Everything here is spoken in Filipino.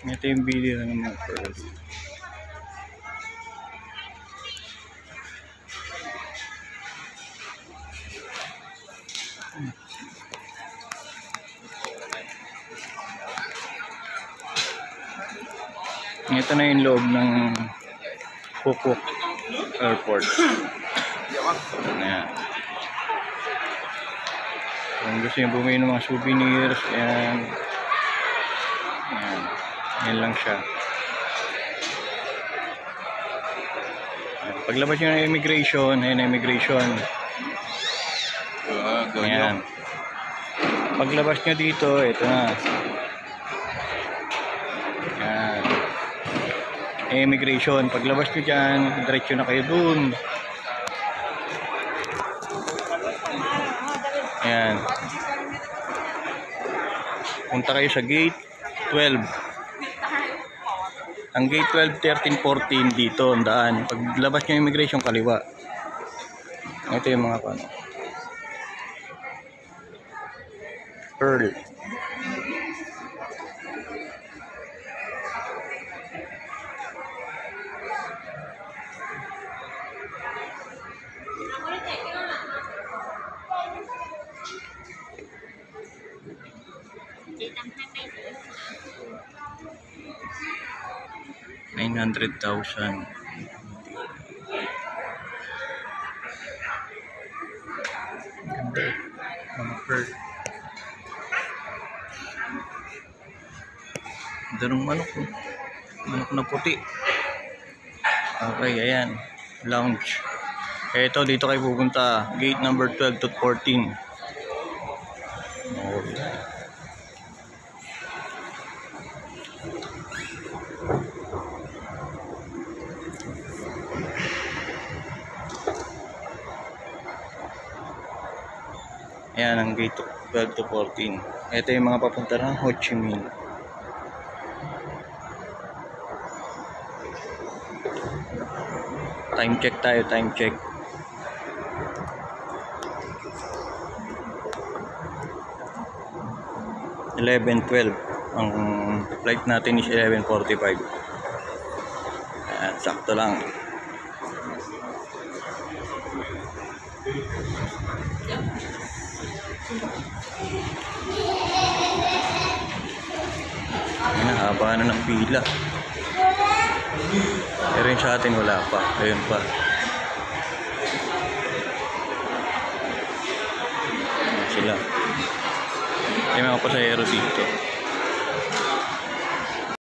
Ito yung video ng mga pearl. Ito na yung loob ng Phuket Airport. Ayan. Kung gusto nyo bumili ng mga souvenirs, ayan. Ayan. Ayan lang siya. Paglabas nyo ng immigration, ayan na immigration. Ayan. Paglabas nyo dito, ito na. Ayan. Immigration. Paglabas nyo dyan, diretso na kayo dun. Ayan. Punta kayo sa gate 12. Ang gate 12, 13, 14 dito, ang daan. Paglabas nyo immigration, kaliwa. Ito yung mga paano. Pearl. $900,000. Ganda. Mga pearl. Ganda ng manok. Manok na puti. Okay, ayan. Lounge. Ito, dito kayo pupunta. Gate number 12 to 14. Okay. Ayan ang gate 12 to 14. Ito yung mga papunta ng Ho Chi Minh. Time check tayo, time check. (11:12). Ang flight natin is 11:45. Ayan, sakto lang. Ayan, haba na ng pila. Pero yung sa atin wala pa. Ayun pa. Ayan sila. May mga pasahero dito.